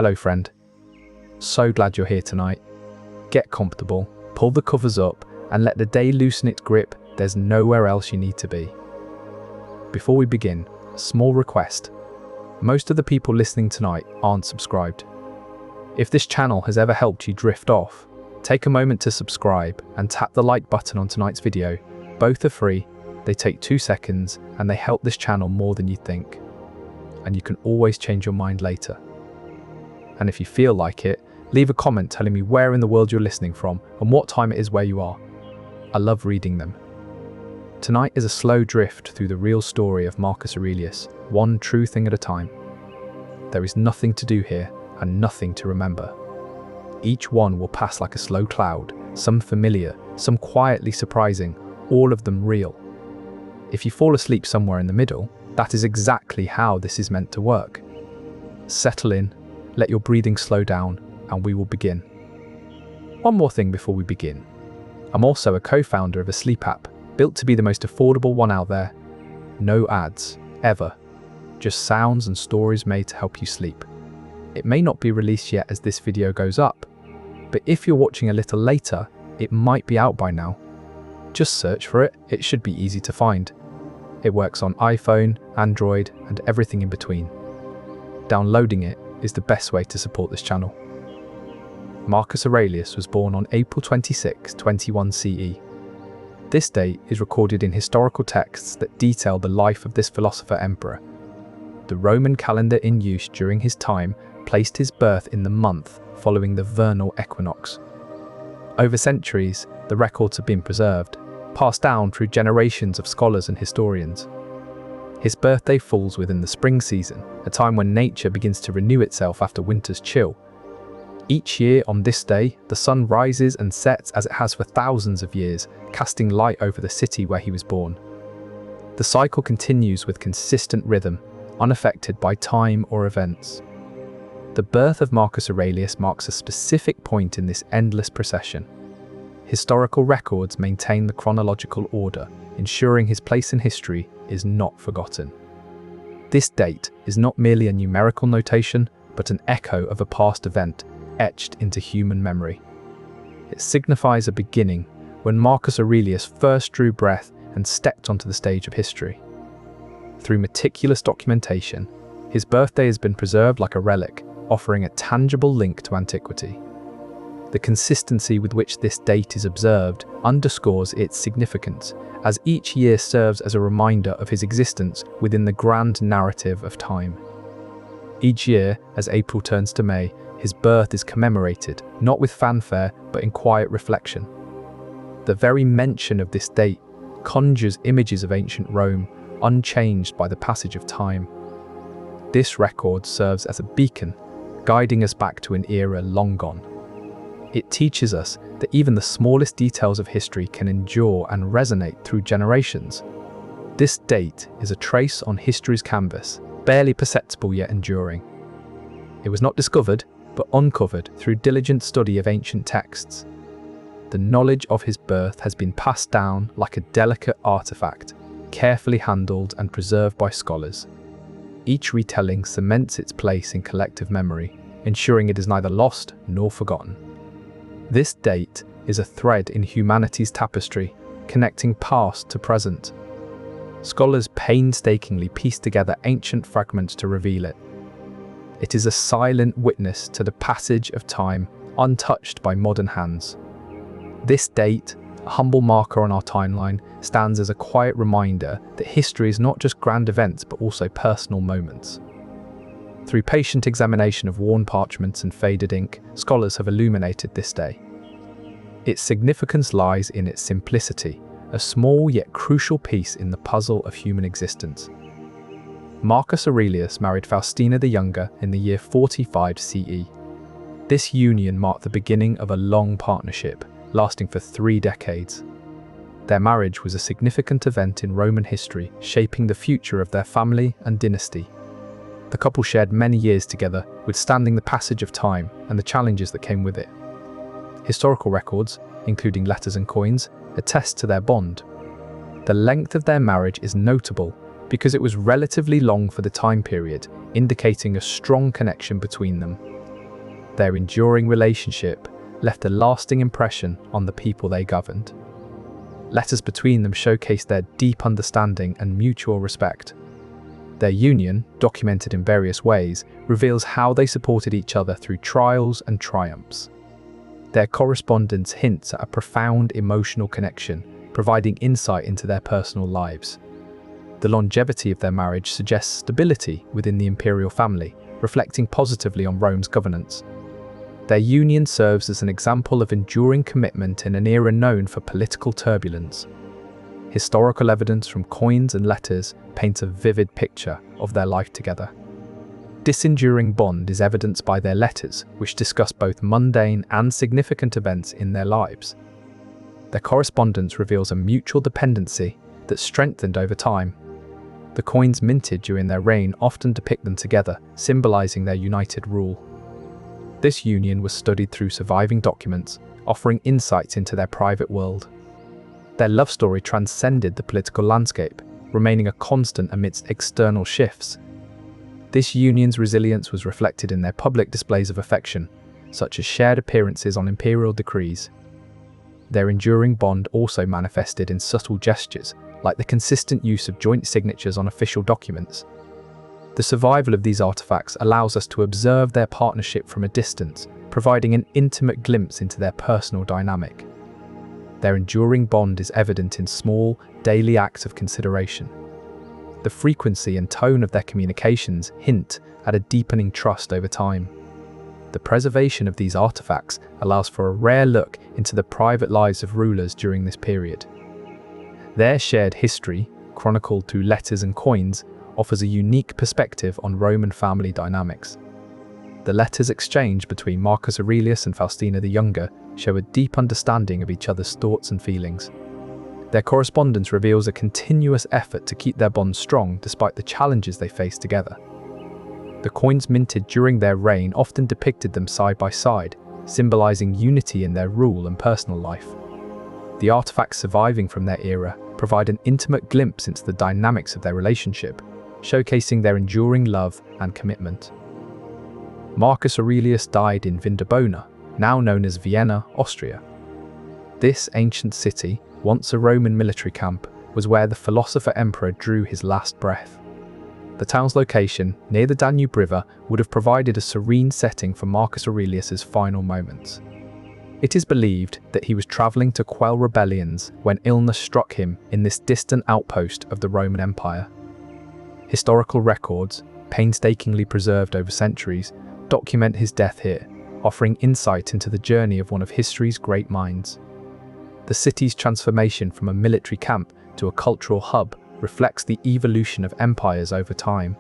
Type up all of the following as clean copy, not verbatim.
Hello friend. So glad you're here tonight. Get comfortable, pull the covers up, and let the day loosen its grip. There's nowhere else you need to be. Before we begin, a small request. Most of the people listening tonight aren't subscribed. If this channel has ever helped you drift off, take a moment to subscribe and tap the like button on tonight's video. Both are free, they take 2 seconds, and they help this channel more than you think. And you can always change your mind later. And if you feel like it, leave a comment telling me where in the world you're listening from and what time it is where you are. I love reading them. Tonight is a slow drift through the real story of Marcus Aurelius, one true thing at a time. There is nothing to do here and nothing to remember. Each one will pass like a slow cloud, some familiar, some quietly surprising, all of them real. If you fall asleep somewhere in the middle, that is exactly how this is meant to work. Settle in, let your breathing slow down, and we will begin. One more thing before we begin. I'm also a co-founder of a sleep app, built to be the most affordable one out there. No ads, ever. Just sounds and stories made to help you sleep. It may not be released yet as this video goes up, but if you're watching a little later, it might be out by now. Just search for it, it should be easy to find. It works on iPhone, Android, and everything in between. Downloading it is the best way to support this channel. Marcus Aurelius was born on April 26, 21 CE. This date is recorded in historical texts that detail the life of this philosopher-emperor. The Roman calendar in use during his time placed his birth in the month following the vernal equinox. Over centuries, the records have been preserved, passed down through generations of scholars and historians. His birthday falls within the spring season, a time when nature begins to renew itself after winter's chill. Each year on this day, the sun rises and sets as it has for thousands of years, casting light over the city where he was born. The cycle continues with consistent rhythm, unaffected by time or events. The birth of Marcus Aurelius marks a specific point in this endless procession. Historical records maintain the chronological order, ensuring his place in history is not forgotten. This date is not merely a numerical notation, but an echo of a past event etched into human memory. It signifies a beginning when Marcus Aurelius first drew breath and stepped onto the stage of history. Through meticulous documentation, his birthday has been preserved like a relic, offering a tangible link to antiquity. The consistency with which this date is observed underscores its significance, as each year serves as a reminder of his existence within the grand narrative of time. Each year, as April turns to May, his birth is commemorated, not with fanfare, but in quiet reflection. The very mention of this date conjures images of ancient Rome, unchanged by the passage of time. This record serves as a beacon, guiding us back to an era long gone. It teaches us that even the smallest details of history can endure and resonate through generations. This date is a trace on history's canvas, barely perceptible yet enduring. It was not discovered, but uncovered through diligent study of ancient texts. The knowledge of his birth has been passed down like a delicate artifact, carefully handled and preserved by scholars. Each retelling cements its place in collective memory, ensuring it is neither lost nor forgotten. This date is a thread in humanity's tapestry, connecting past to present. Scholars painstakingly piece together ancient fragments to reveal it. It is a silent witness to the passage of time, untouched by modern hands. This date, a humble marker on our timeline, stands as a quiet reminder that history is not just grand events but also personal moments. Through patient examination of worn parchments and faded ink, scholars have illuminated this day. Its significance lies in its simplicity, a small yet crucial piece in the puzzle of human existence. Marcus Aurelius married Faustina the Younger in the year 45 CE. This union marked the beginning of a long partnership, lasting for 3 decades. Their marriage was a significant event in Roman history, shaping the future of their family and dynasty. The couple shared many years together, withstanding the passage of time and the challenges that came with it. Historical records, including letters and coins, attest to their bond. The length of their marriage is notable because it was relatively long for the time period, indicating a strong connection between them. Their enduring relationship left a lasting impression on the people they governed. Letters between them showcased their deep understanding and mutual respect. Their union, documented in various ways, reveals how they supported each other through trials and triumphs. Their correspondence hints at a profound emotional connection, providing insight into their personal lives. The longevity of their marriage suggests stability within the imperial family, reflecting positively on Rome's governance. Their union serves as an example of enduring commitment in an era known for political turbulence. Historical evidence from coins and letters paints a vivid picture of their life together. This enduring bond is evidenced by their letters, which discuss both mundane and significant events in their lives. Their correspondence reveals a mutual dependency that strengthened over time. The coins minted during their reign often depict them together, symbolizing their united rule. This union was studied through surviving documents, offering insights into their private world. Their love story transcended the political landscape, remaining a constant amidst external shifts. This union's resilience was reflected in their public displays of affection, such as shared appearances on imperial decrees. Their enduring bond also manifested in subtle gestures, like the consistent use of joint signatures on official documents. The survival of these artifacts allows us to observe their partnership from a distance, providing an intimate glimpse into their personal dynamic. Their enduring bond is evident in small, daily acts of consideration. The frequency and tone of their communications hint at a deepening trust over time. The preservation of these artifacts allows for a rare look into the private lives of rulers during this period. Their shared history, chronicled through letters and coins, offers a unique perspective on Roman family dynamics. The letters exchanged between Marcus Aurelius and Faustina the Younger show a deep understanding of each other's thoughts and feelings. Their correspondence reveals a continuous effort to keep their bond strong despite the challenges they faced together. The coins minted during their reign often depicted them side by side, symbolizing unity in their rule and personal life. The artifacts surviving from their era provide an intimate glimpse into the dynamics of their relationship, showcasing their enduring love and commitment. Marcus Aurelius died in Vindobona, now known as Vienna, Austria. This ancient city, once a Roman military camp, was where the philosopher emperor drew his last breath. The town's location, near the Danube River, would have provided a serene setting for Marcus Aurelius's final moments. It is believed that he was traveling to quell rebellions when illness struck him in this distant outpost of the Roman Empire. Historical records, painstakingly preserved over centuries, document his death here, offering insight into the journey of one of history's great minds. The city's transformation from a military camp to a cultural hub reflects the evolution of empires over time.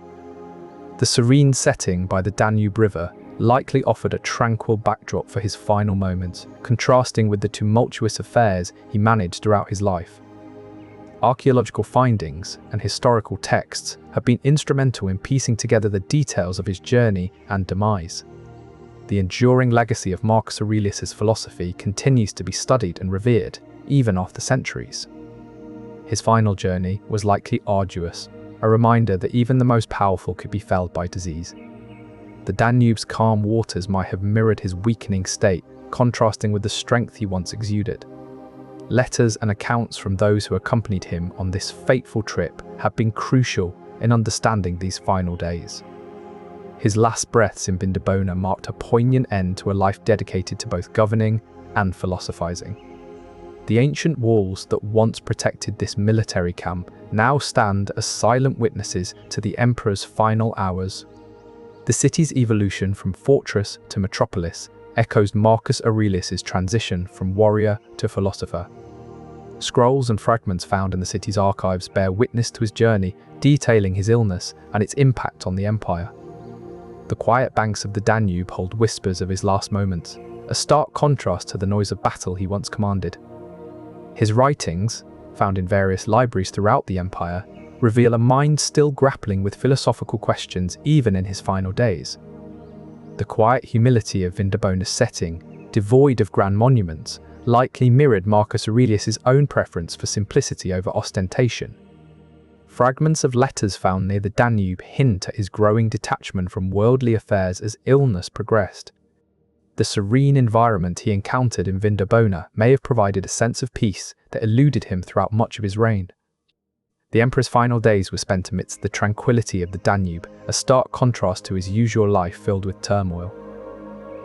The serene setting by the Danube River likely offered a tranquil backdrop for his final moments, contrasting with the tumultuous affairs he managed throughout his life. Archaeological findings and historical texts have been instrumental in piecing together the details of his journey and demise. The enduring legacy of Marcus Aurelius's philosophy continues to be studied and revered, even after centuries. His final journey was likely arduous, a reminder that even the most powerful could be felled by disease. The Danube's calm waters might have mirrored his weakening state, contrasting with the strength he once exuded. Letters and accounts from those who accompanied him on this fateful trip have been crucial in understanding these final days. His last breaths in Vindobona marked a poignant end to a life dedicated to both governing and philosophizing. The ancient walls that once protected this military camp now stand as silent witnesses to the emperor's final hours. The city's evolution from fortress to metropolis echoes Marcus Aurelius's transition from warrior to philosopher. Scrolls and fragments found in the city's archives bear witness to his journey, detailing his illness and its impact on the empire. The quiet banks of the Danube hold whispers of his last moments, a stark contrast to the noise of battle he once commanded. His writings, found in various libraries throughout the empire, reveal a mind still grappling with philosophical questions even in his final days. The quiet humility of Vindobona's setting, devoid of grand monuments, likely mirrored Marcus Aurelius's own preference for simplicity over ostentation. Fragments of letters found near the Danube hint at his growing detachment from worldly affairs as illness progressed. The serene environment he encountered in Vindobona may have provided a sense of peace that eluded him throughout much of his reign. The emperor's final days were spent amidst the tranquility of the Danube, a stark contrast to his usual life filled with turmoil.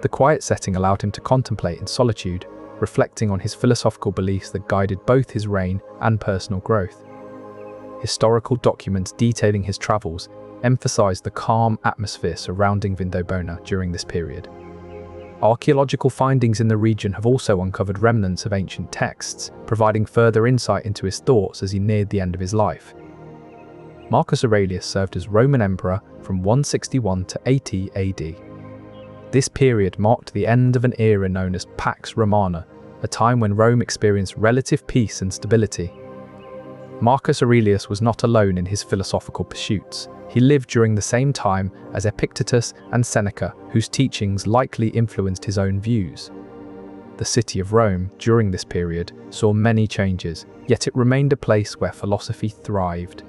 The quiet setting allowed him to contemplate in solitude, reflecting on his philosophical beliefs that guided both his reign and personal growth. Historical documents detailing his travels emphasized the calm atmosphere surrounding Vindobona during this period. Archaeological findings in the region have also uncovered remnants of ancient texts, providing further insight into his thoughts as he neared the end of his life. Marcus Aurelius served as Roman emperor from 161 to 80 AD. This period marked the end of an era known as Pax Romana, a time when Rome experienced relative peace and stability. Marcus Aurelius was not alone in his philosophical pursuits. He lived during the same time as Epictetus and Seneca, whose teachings likely influenced his own views. The city of Rome, during this period, saw many changes, yet it remained a place where philosophy thrived.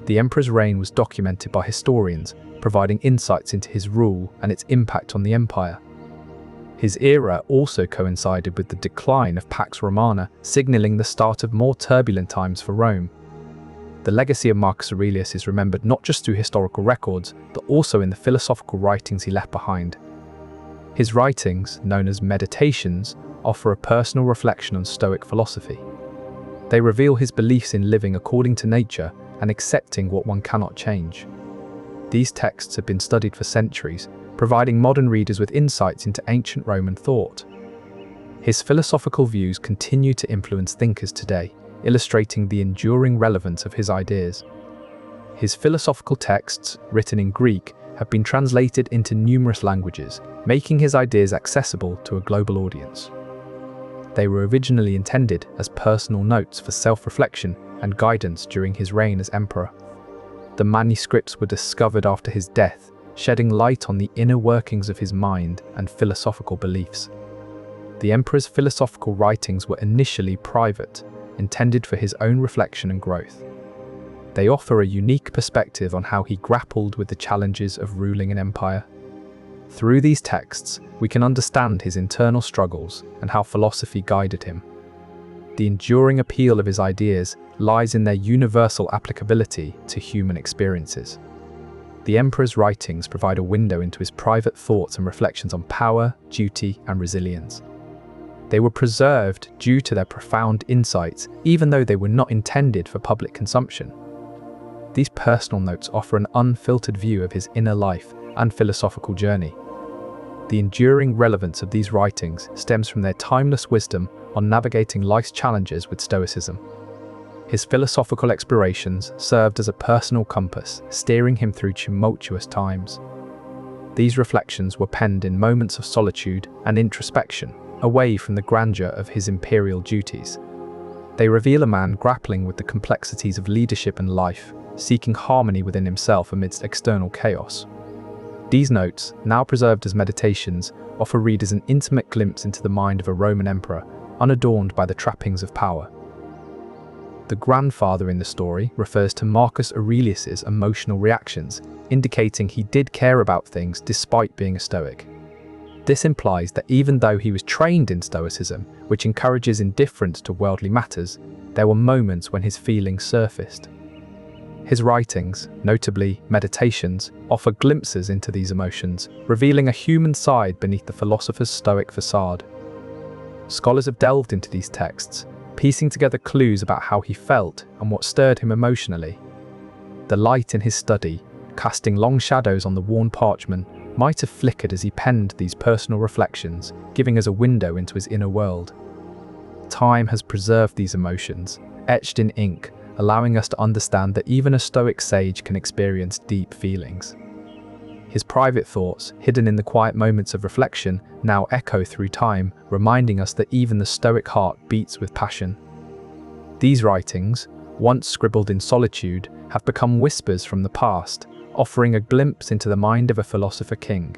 The emperor's reign was documented by historians, providing insights into his rule and its impact on the empire. His era also coincided with the decline of Pax Romana, signaling the start of more turbulent times for Rome. The legacy of Marcus Aurelius is remembered not just through historical records, but also in the philosophical writings he left behind. His writings, known as Meditations, offer a personal reflection on Stoic philosophy. They reveal his beliefs in living according to nature and accepting what one cannot change. These texts have been studied for centuries, providing modern readers with insights into ancient Roman thought. His philosophical views continue to influence thinkers today, illustrating the enduring relevance of his ideas. His philosophical texts, written in Greek, have been translated into numerous languages, making his ideas accessible to a global audience. They were originally intended as personal notes for self-reflection and guidance during his reign as emperor. The manuscripts were discovered after his death, shedding light on the inner workings of his mind and philosophical beliefs. The emperor's philosophical writings were initially private, intended for his own reflection and growth. They offer a unique perspective on how he grappled with the challenges of ruling an empire. Through these texts, we can understand his internal struggles and how philosophy guided him. The enduring appeal of his ideas lies in their universal applicability to human experiences. The emperor's writings provide a window into his private thoughts and reflections on power, duty, and resilience. They were preserved due to their profound insights, even though they were not intended for public consumption. These personal notes offer an unfiltered view of his inner life and philosophical journey. The enduring relevance of these writings stems from their timeless wisdom on navigating life's challenges with stoicism. His philosophical explorations served as a personal compass, steering him through tumultuous times. These reflections were penned in moments of solitude and introspection, away from the grandeur of his imperial duties. They reveal a man grappling with the complexities of leadership and life, seeking harmony within himself amidst external chaos. These notes, now preserved as meditations, offer readers an intimate glimpse into the mind of a Roman emperor, unadorned by the trappings of power. The grandfather in the story refers to Marcus Aurelius's emotional reactions, indicating he did care about things despite being a Stoic. This implies that even though he was trained in Stoicism, which encourages indifference to worldly matters, there were moments when his feelings surfaced. His writings, notably Meditations, offer glimpses into these emotions, revealing a human side beneath the philosopher's Stoic facade. Scholars have delved into these texts, piecing together clues about how he felt and what stirred him emotionally. The light in his study, casting long shadows on the worn parchment, might have flickered as he penned these personal reflections, giving us a window into his inner world. Time has preserved these emotions, etched in ink, allowing us to understand that even a Stoic sage can experience deep feelings. His private thoughts, hidden in the quiet moments of reflection, now echo through time, reminding us that even the Stoic heart beats with passion. These writings, once scribbled in solitude, have become whispers from the past, offering a glimpse into the mind of a philosopher king.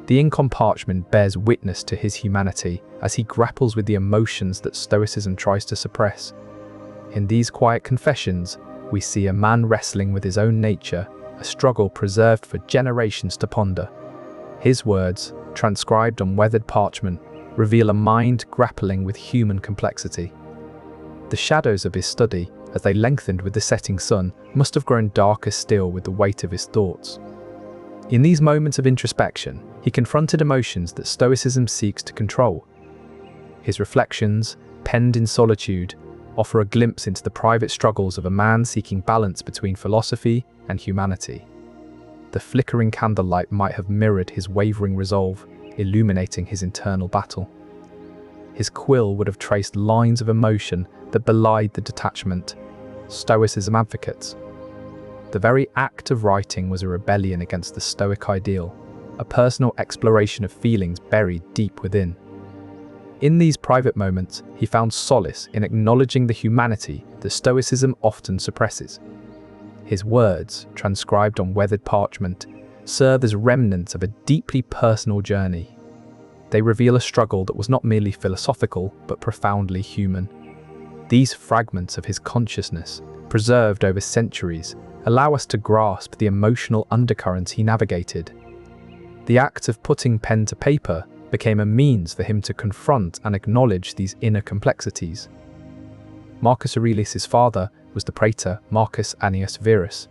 The ink on parchment bears witness to his humanity as he grapples with the emotions that Stoicism tries to suppress. In these quiet confessions, we see a man wrestling with his own nature, a struggle preserved for generations to ponder. His words, transcribed on weathered parchment, reveal a mind grappling with human complexity. The shadows of his study, as they lengthened with the setting sun, must have grown darker still with the weight of his thoughts. In these moments of introspection, he confronted emotions that Stoicism seeks to control. His reflections, penned in solitude, offer a glimpse into the private struggles of a man seeking balance between philosophy and humanity. The flickering candlelight might have mirrored his wavering resolve, illuminating his internal battle. His quill would have traced lines of emotion that belied the detachment Stoicism advocates. The very act of writing was a rebellion against the Stoic ideal, a personal exploration of feelings buried deep within. In these private moments, he found solace in acknowledging the humanity that Stoicism often suppresses. His words, transcribed on weathered parchment, serve as remnants of a deeply personal journey. They reveal a struggle that was not merely philosophical, but profoundly human. These fragments of his consciousness, preserved over centuries, allow us to grasp the emotional undercurrents he navigated. The act of putting pen to paper became a means for him to confront and acknowledge these inner complexities. Marcus Aurelius' father was the praetor Marcus Annius Verus.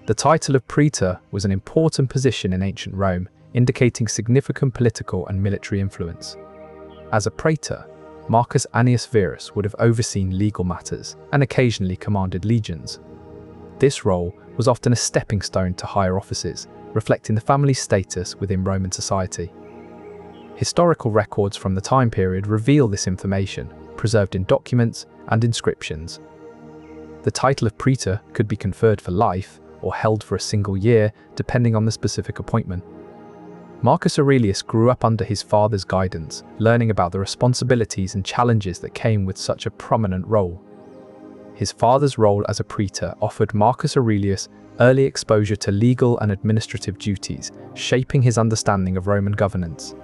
The title of praetor was an important position in ancient Rome, indicating significant political and military influence. As a praetor, Marcus Annius Verus would have overseen legal matters and occasionally commanded legions. This role was often a stepping stone to higher offices, reflecting the family's status within Roman society. Historical records from the time period reveal this information, preserved in documents and inscriptions. The title of praetor could be conferred for life or held for a single year, depending on the specific appointment. Marcus Aurelius grew up under his father's guidance, learning about the responsibilities and challenges that came with such a prominent role. His father's role as a praetor offered Marcus Aurelius early exposure to legal and administrative duties, shaping his understanding of Roman governance.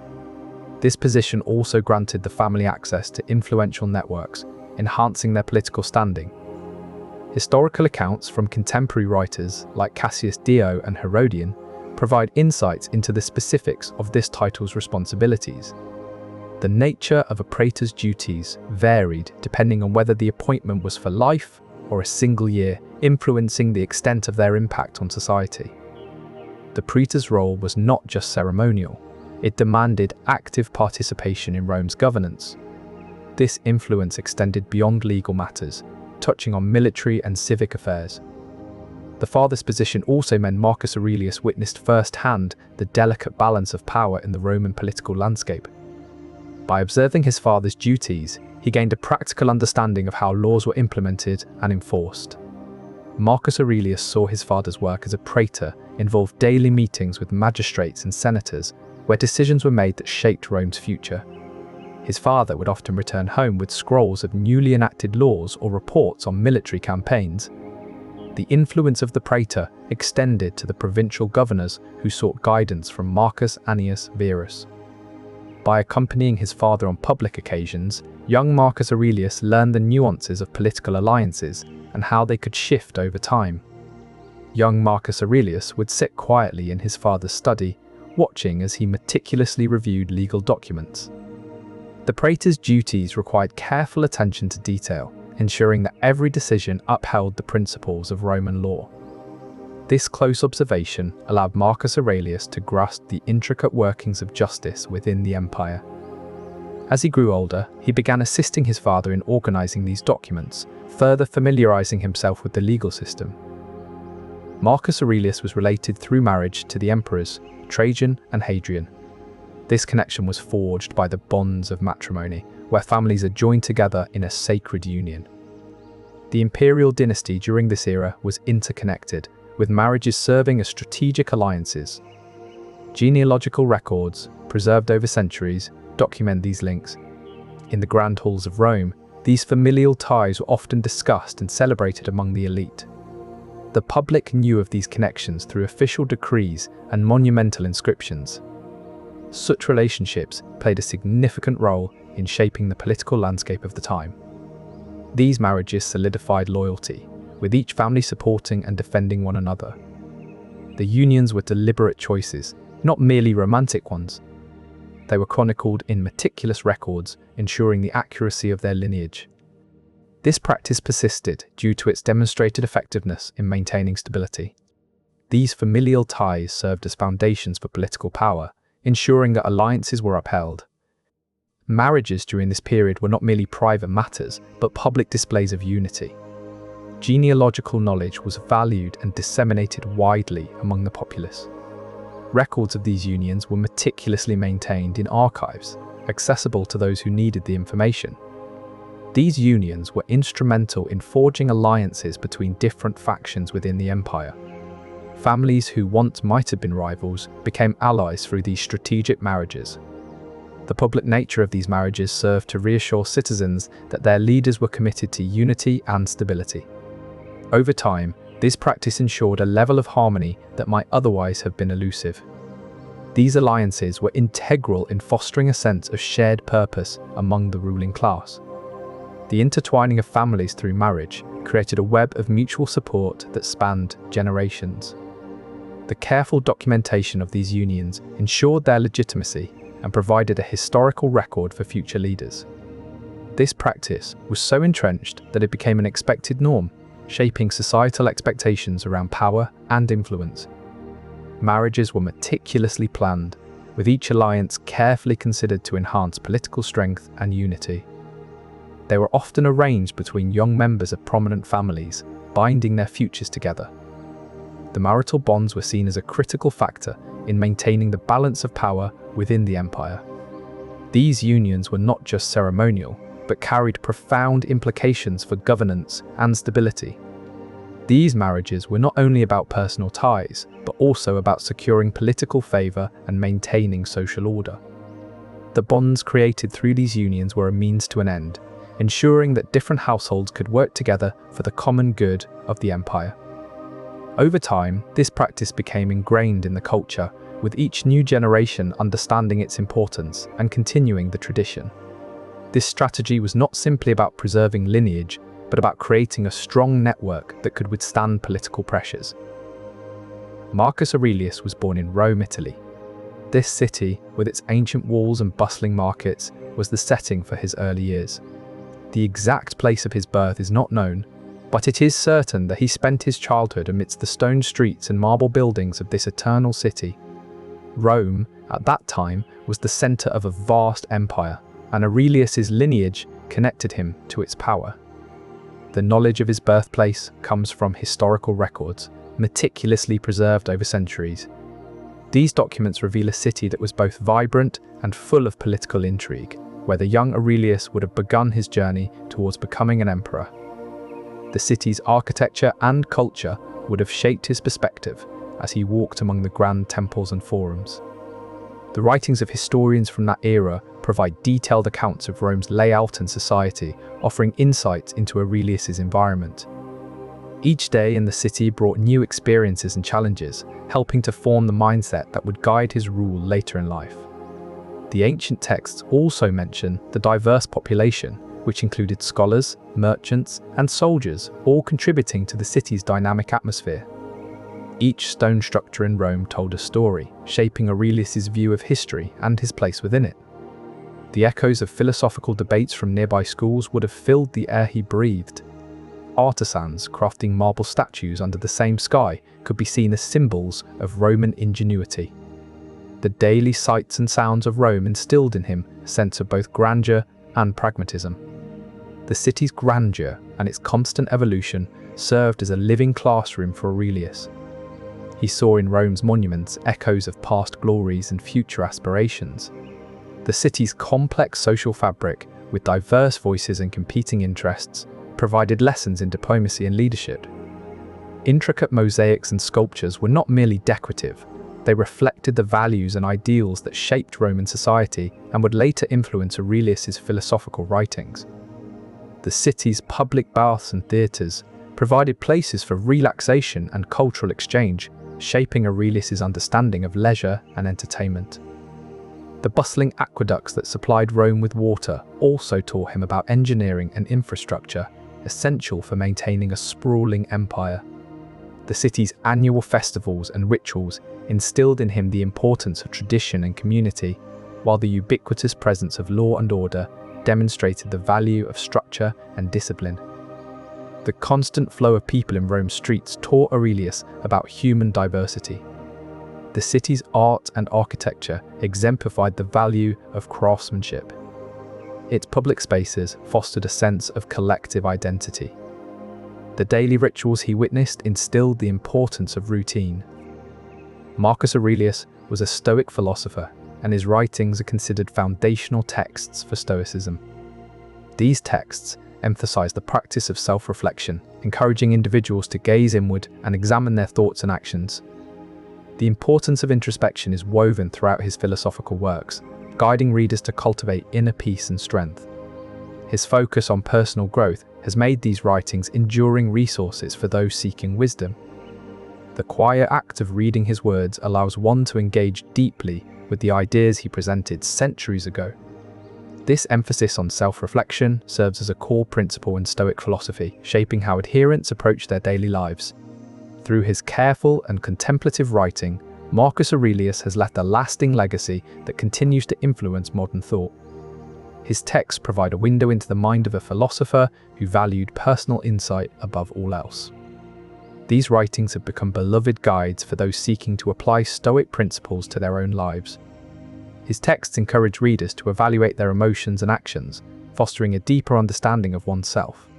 This position also granted the family access to influential networks, enhancing their political standing. Historical accounts from contemporary writers like Cassius Dio and Herodian provide insights into the specifics of this title's responsibilities. The nature of a praetor's duties varied depending on whether the appointment was for life or a single year, influencing the extent of their impact on society. The praetor's role was not just ceremonial, it demanded active participation in Rome's governance. This influence extended beyond legal matters, touching on military and civic affairs. The father's position also meant Marcus Aurelius witnessed firsthand the delicate balance of power in the Roman political landscape. By observing his father's duties, he gained a practical understanding of how laws were implemented and enforced. Marcus Aurelius saw his father's work as a praetor involve daily meetings with magistrates and senators, where decisions were made that shaped Rome's future. His father would often return home with scrolls of newly enacted laws or reports on military campaigns. The influence of the praetor extended to the provincial governors who sought guidance from Marcus Annius Verus. By accompanying his father on public occasions, young Marcus Aurelius learned the nuances of political alliances and how they could shift over time. Young Marcus Aurelius would sit quietly in his father's study, watching as he meticulously reviewed legal documents. The praetor's duties required careful attention to detail, ensuring that every decision upheld the principles of Roman law. This close observation allowed Marcus Aurelius to grasp the intricate workings of justice within the empire. As he grew older, he began assisting his father in organizing these documents, further familiarizing himself with the legal system. Marcus Aurelius was related through marriage to the emperors Trajan and Hadrian. This connection was forged by the bonds of matrimony, where families are joined together in a sacred union. The imperial dynasty during this era was interconnected, with marriages serving as strategic alliances. Genealogical records, preserved over centuries, document these links. In the grand halls of Rome, these familial ties were often discussed and celebrated among the elite. The public knew of these connections through official decrees and monumental inscriptions. Such relationships played a significant role in shaping the political landscape of the time. These marriages solidified loyalty, with each family supporting and defending one another. The unions were deliberate choices, not merely romantic ones. They were chronicled in meticulous records, ensuring the accuracy of their lineage. This practice persisted due to its demonstrated effectiveness in maintaining stability. These familial ties served as foundations for political power, ensuring that alliances were upheld. Marriages during this period were not merely private matters, but public displays of unity. Genealogical knowledge was valued and disseminated widely among the populace. Records of these unions were meticulously maintained in archives, accessible to those who needed the information. These unions were instrumental in forging alliances between different factions within the empire. Families who once might have been rivals became allies through these strategic marriages. The public nature of these marriages served to reassure citizens that their leaders were committed to unity and stability. Over time, this practice ensured a level of harmony that might otherwise have been elusive. These alliances were integral in fostering a sense of shared purpose among the ruling class. The intertwining of families through marriage created a web of mutual support that spanned generations. The careful documentation of these unions ensured their legitimacy and provided a historical record for future leaders. This practice was so entrenched that it became an expected norm, shaping societal expectations around power and influence. Marriages were meticulously planned, with each alliance carefully considered to enhance political strength and unity. They were often arranged between young members of prominent families, binding their futures together. The marital bonds were seen as a critical factor in maintaining the balance of power within the empire. These unions were not just ceremonial, but carried profound implications for governance and stability. These marriages were not only about personal ties, but also about securing political favor and maintaining social order. The bonds created through these unions were a means to an end, ensuring that different households could work together for the common good of the empire. Over time, this practice became ingrained in the culture, with each new generation understanding its importance and continuing the tradition. This strategy was not simply about preserving lineage, but about creating a strong network that could withstand political pressures. Marcus Aurelius was born in Rome, Italy. This city, with its ancient walls and bustling markets, was the setting for his early years. The exact place of his birth is not known, but it is certain that he spent his childhood amidst the stone streets and marble buildings of this eternal city. Rome, at that time, was the center of a vast empire, and Aurelius's lineage connected him to its power. The knowledge of his birthplace comes from historical records, meticulously preserved over centuries. These documents reveal a city that was both vibrant and full of political intrigue, where the young Aurelius would have begun his journey towards becoming an emperor. The city's architecture and culture would have shaped his perspective as he walked among the grand temples and forums. The writings of historians from that era provide detailed accounts of Rome's layout and society, offering insights into Aurelius's environment. Each day in the city brought new experiences and challenges, helping to form the mindset that would guide his rule later in life. The ancient texts also mention the diverse population, which included scholars, merchants, and soldiers, all contributing to the city's dynamic atmosphere. Each stone structure in Rome told a story, shaping Aurelius's view of history and his place within it. The echoes of philosophical debates from nearby schools would have filled the air he breathed. Artisans crafting marble statues under the same sky could be seen as symbols of Roman ingenuity. The daily sights and sounds of Rome instilled in him a sense of both grandeur and pragmatism. The city's grandeur and its constant evolution served as a living classroom for Aurelius. He saw in Rome's monuments echoes of past glories and future aspirations. The city's complex social fabric, with diverse voices and competing interests, provided lessons in diplomacy and leadership. Intricate mosaics and sculptures were not merely decorative, they reflected the values and ideals that shaped Roman society and would later influence Aurelius's philosophical writings. The city's public baths and theatres provided places for relaxation and cultural exchange, shaping Aurelius's understanding of leisure and entertainment. The bustling aqueducts that supplied Rome with water also taught him about engineering and infrastructure, essential for maintaining a sprawling empire. The city's annual festivals and rituals instilled in him the importance of tradition and community, while the ubiquitous presence of law and order demonstrated the value of structure and discipline. The constant flow of people in Rome's streets taught Aurelius about human diversity. The city's art and architecture exemplified the value of craftsmanship. Its public spaces fostered a sense of collective identity. The daily rituals he witnessed instilled the importance of routine. Marcus Aurelius was a Stoic philosopher, and his writings are considered foundational texts for Stoicism. These texts emphasize the practice of self-reflection, encouraging individuals to gaze inward and examine their thoughts and actions. The importance of introspection is woven throughout his philosophical works, guiding readers to cultivate inner peace and strength. His focus on personal growth has made these writings enduring resources for those seeking wisdom. The quiet act of reading his words allows one to engage deeply with the ideas he presented centuries ago. This emphasis on self-reflection serves as a core principle in Stoic philosophy, shaping how adherents approach their daily lives. Through his careful and contemplative writing, Marcus Aurelius has left a lasting legacy that continues to influence modern thought. His texts provide a window into the mind of a philosopher who valued personal insight above all else. These writings have become beloved guides for those seeking to apply Stoic principles to their own lives. His texts encourage readers to evaluate their emotions and actions, fostering a deeper understanding of oneself.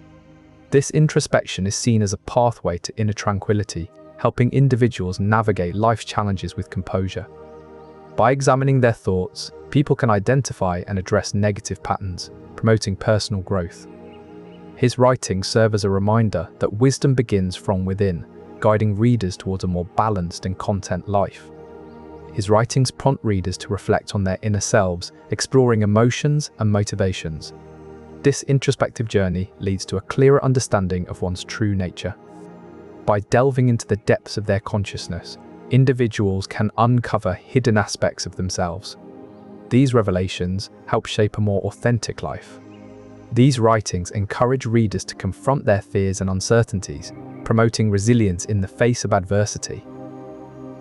This introspection is seen as a pathway to inner tranquility, helping individuals navigate life's challenges with composure. By examining their thoughts, people can identify and address negative patterns, promoting personal growth. His writings serve as a reminder that wisdom begins from within, guiding readers towards a more balanced and content life. His writings prompt readers to reflect on their inner selves, exploring emotions and motivations. This introspective journey leads to a clearer understanding of one's true nature. By delving into the depths of their consciousness, individuals can uncover hidden aspects of themselves. These revelations help shape a more authentic life. These writings encourage readers to confront their fears and uncertainties, promoting resilience in the face of adversity.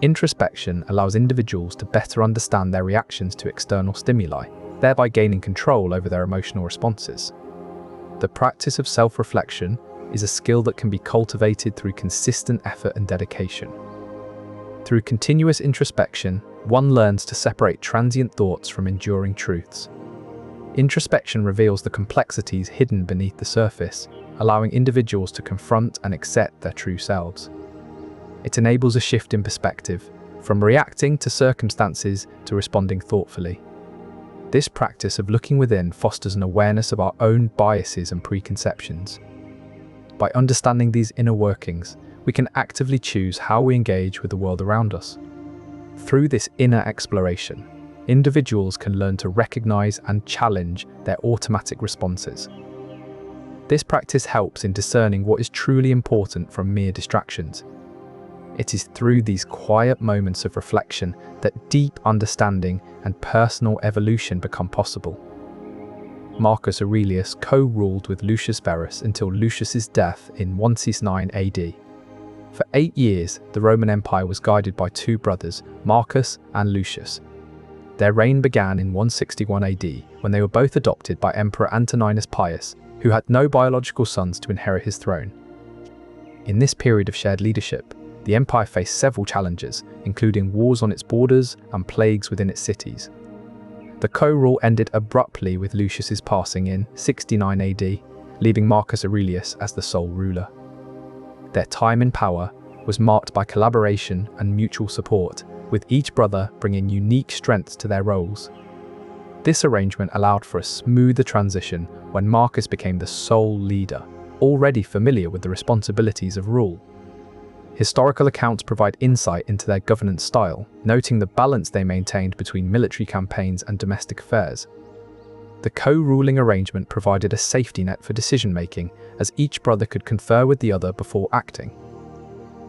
Introspection allows individuals to better understand their reactions to external stimuli, thereby gaining control over their emotional responses. The practice of self-reflection is a skill that can be cultivated through consistent effort and dedication. Through continuous introspection, one learns to separate transient thoughts from enduring truths. Introspection reveals the complexities hidden beneath the surface, allowing individuals to confront and accept their true selves. It enables a shift in perspective, from reacting to circumstances to responding thoughtfully. This practice of looking within fosters an awareness of our own biases and preconceptions. By understanding these inner workings, we can actively choose how we engage with the world around us. Through this inner exploration, individuals can learn to recognize and challenge their automatic responses. This practice helps in discerning what is truly important from mere distractions. It is through these quiet moments of reflection that deep understanding and personal evolution become possible. Marcus Aurelius co-ruled with Lucius Verus until Lucius's death in 169 AD. For 8 years, the Roman Empire was guided by two brothers, Marcus and Lucius. Their reign began in 161 AD, when they were both adopted by Emperor Antoninus Pius, who had no biological sons to inherit his throne. In this period of shared leadership, the empire faced several challenges, including wars on its borders and plagues within its cities. The co-rule ended abruptly with Lucius's passing in 69 AD, leaving Marcus Aurelius as the sole ruler. Their time in power was marked by collaboration and mutual support, with each brother bringing unique strengths to their roles. This arrangement allowed for a smoother transition when Marcus became the sole leader, already familiar with the responsibilities of rule. Historical accounts provide insight into their governance style, noting the balance they maintained between military campaigns and domestic affairs. The co-ruling arrangement provided a safety net for decision-making, as each brother could confer with the other before acting.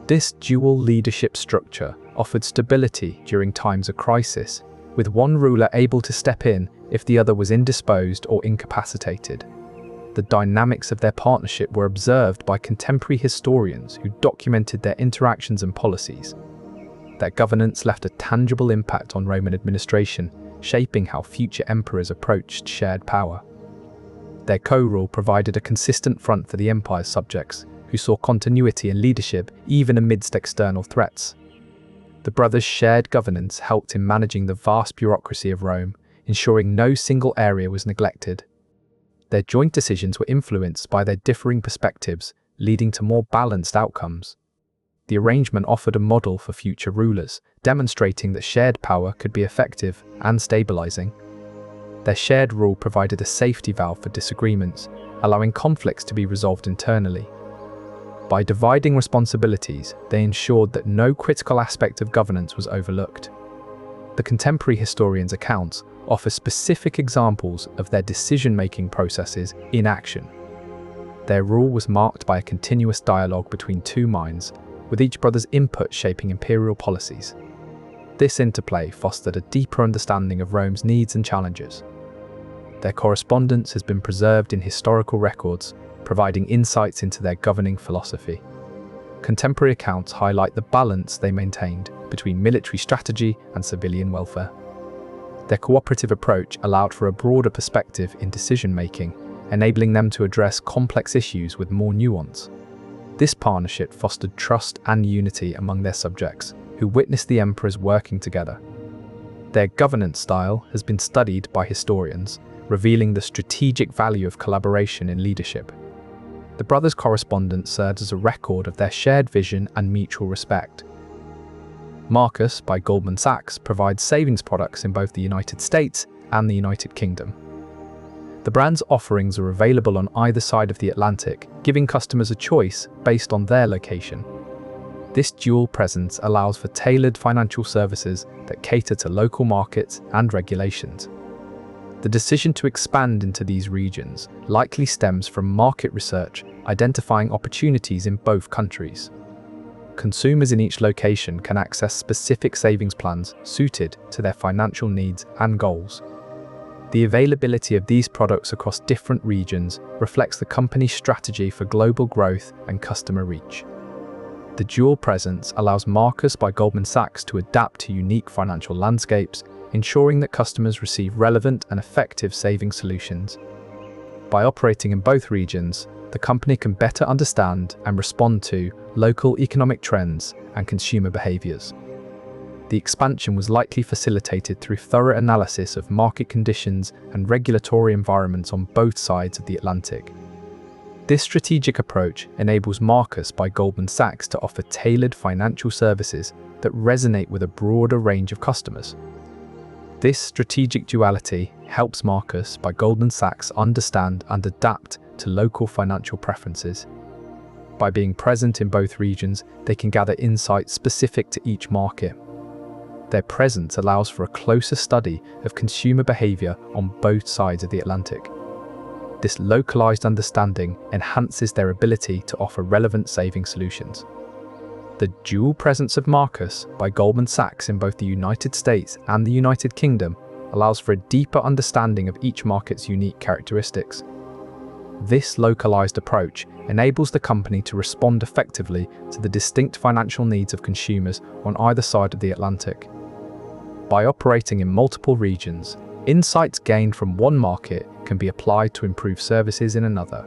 This dual leadership structure offered stability during times of crisis, with one ruler able to step in if the other was indisposed or incapacitated. The dynamics of their partnership were observed by contemporary historians who documented their interactions and policies. Their governance left a tangible impact on Roman administration, shaping how future emperors approached shared power. Their co-rule provided a consistent front for the empire's subjects, who saw continuity in leadership even amidst external threats. The brothers' shared governance helped in managing the vast bureaucracy of Rome, ensuring no single area was neglected. Their joint decisions were influenced by their differing perspectives, leading to more balanced outcomes. The arrangement offered a model for future rulers, demonstrating that shared power could be effective and stabilizing. Their shared rule provided a safety valve for disagreements, allowing conflicts to be resolved internally. By dividing responsibilities, they ensured that no critical aspect of governance was overlooked. The contemporary historians' accounts offer specific examples of their decision-making processes in action. Their rule was marked by a continuous dialogue between two minds, with each brother's input shaping imperial policies. This interplay fostered a deeper understanding of Rome's needs and challenges. Their correspondence has been preserved in historical records, providing insights into their governing philosophy. Contemporary accounts highlight the balance they maintained between military strategy and civilian welfare. Their cooperative approach allowed for a broader perspective in decision-making, enabling them to address complex issues with more nuance. This partnership fostered trust and unity among their subjects, who witnessed the emperors working together. Their governance style has been studied by historians, revealing the strategic value of collaboration in leadership. The brothers' correspondence serves as a record of their shared vision and mutual respect. Marcus, by Goldman Sachs, provides savings products in both the United States and the United Kingdom. The brand's offerings are available on either side of the Atlantic, giving customers a choice based on their location. This dual presence allows for tailored financial services that cater to local markets and regulations. The decision to expand into these regions likely stems from market research identifying opportunities in both countries. Consumers in each location can access specific savings plans suited to their financial needs and goals. The availability of these products across different regions reflects the company's strategy for global growth and customer reach. The dual presence allows Marcus by Goldman Sachs to adapt to unique financial landscapes, ensuring that customers receive relevant and effective saving solutions. By operating in both regions, the company can better understand and respond to local economic trends and consumer behaviors. The expansion was likely facilitated through thorough analysis of market conditions and regulatory environments on both sides of the Atlantic. This strategic approach enables Marcus by Goldman Sachs to offer tailored financial services that resonate with a broader range of customers. This strategic duality helps Marcus by Goldman Sachs understand and adapt to local financial preferences. By being present in both regions, they can gather insights specific to each market. Their presence allows for a closer study of consumer behavior on both sides of the Atlantic. This localized understanding enhances their ability to offer relevant saving solutions. The dual presence of Marcus by Goldman Sachs in both the United States and the United Kingdom allows for a deeper understanding of each market's unique characteristics. This localized approach enables the company to respond effectively to the distinct financial needs of consumers on either side of the Atlantic. By operating in multiple regions, insights gained from one market can be applied to improve services in another.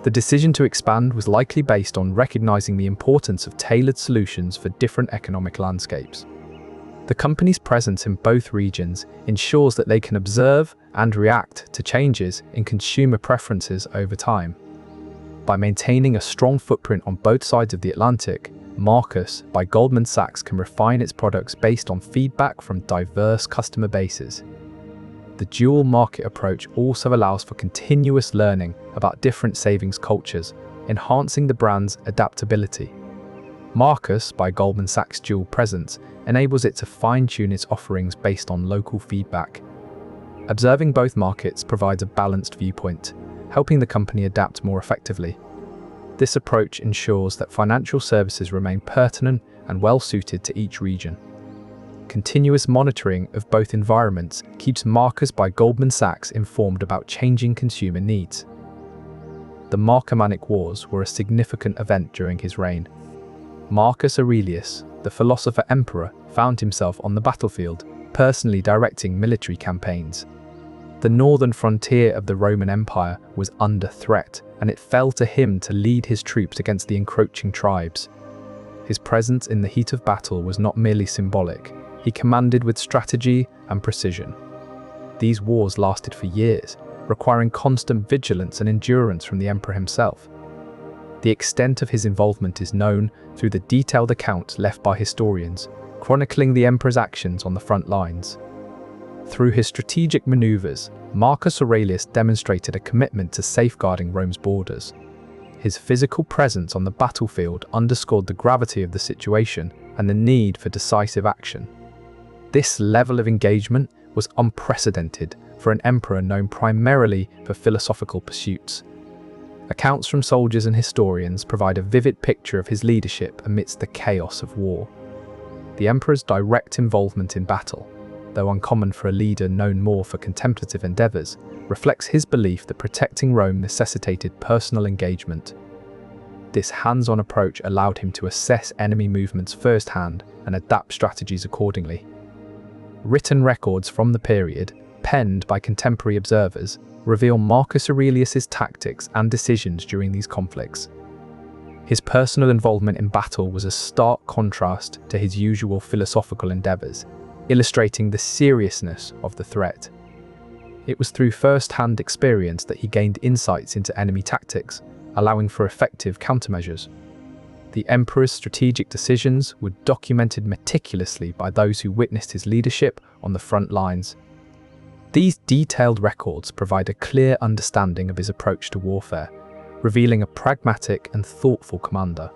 The decision to expand was likely based on recognizing the importance of tailored solutions for different economic landscapes. The company's presence in both regions ensures that they can observe and react to changes in consumer preferences over time. By maintaining a strong footprint on both sides of the Atlantic, Marcus by Goldman Sachs can refine its products based on feedback from diverse customer bases. The dual market approach also allows for continuous learning about different savings cultures, enhancing the brand's adaptability. Marcus by Goldman Sachs' dual presence enables it to fine-tune its offerings based on local feedback. Observing both markets provides a balanced viewpoint, helping the company adapt more effectively. This approach ensures that financial services remain pertinent and well-suited to each region. Continuous monitoring of both environments keeps Marcus by Goldman Sachs informed about changing consumer needs. The Marcomannic Wars were a significant event during his reign. Marcus Aurelius, the philosopher emperor, found himself on the battlefield, personally directing military campaigns. The northern frontier of the Roman Empire was under threat, and it fell to him to lead his troops against the encroaching tribes. His presence in the heat of battle was not merely symbolic. He commanded with strategy and precision. These wars lasted for years, requiring constant vigilance and endurance from the emperor himself. The extent of his involvement is known through the detailed accounts left by historians, chronicling the emperor's actions on the front lines. Through his strategic maneuvers, Marcus Aurelius demonstrated a commitment to safeguarding Rome's borders. His physical presence on the battlefield underscored the gravity of the situation and the need for decisive action. This level of engagement was unprecedented for an emperor known primarily for philosophical pursuits. Accounts from soldiers and historians provide a vivid picture of his leadership amidst the chaos of war. The emperor's direct involvement in battle, though uncommon for a leader known more for contemplative endeavours, reflects his belief that protecting Rome necessitated personal engagement. This hands-on approach allowed him to assess enemy movements firsthand and adapt strategies accordingly. Written records from the period, penned by contemporary observers, reveal Marcus Aurelius's tactics and decisions during these conflicts. His personal involvement in battle was a stark contrast to his usual philosophical endeavours, illustrating the seriousness of the threat. It was through first-hand experience that he gained insights into enemy tactics, allowing for effective countermeasures. The emperor's strategic decisions were documented meticulously by those who witnessed his leadership on the front lines. These detailed records provide a clear understanding of his approach to warfare, revealing a pragmatic and thoughtful commander.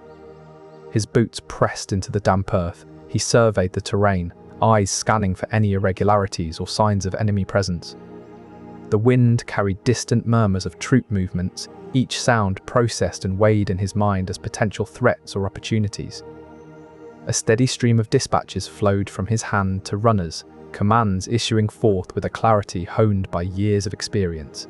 His boots pressed into the damp earth, he surveyed the terrain, eyes scanning for any irregularities or signs of enemy presence. The wind carried distant murmurs of troop movements, each sound processed and weighed in his mind as potential threats or opportunities. A steady stream of dispatches flowed from his hand to runners, commands issuing forth with a clarity honed by years of experience.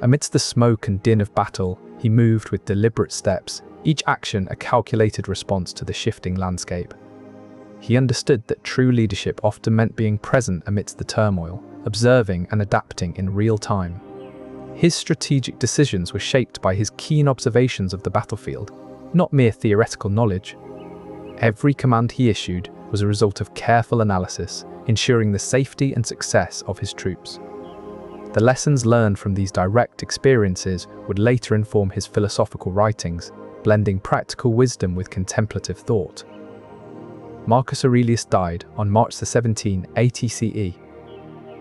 Amidst the smoke and din of battle, he moved with deliberate steps, each action a calculated response to the shifting landscape. He understood that true leadership often meant being present amidst the turmoil, observing and adapting in real time. His strategic decisions were shaped by his keen observations of the battlefield, not mere theoretical knowledge. Every command he issued was a result of careful analysis, ensuring the safety and success of his troops. The lessons learned from these direct experiences would later inform his philosophical writings, blending practical wisdom with contemplative thought. Marcus Aurelius died on March 17, 80 CE.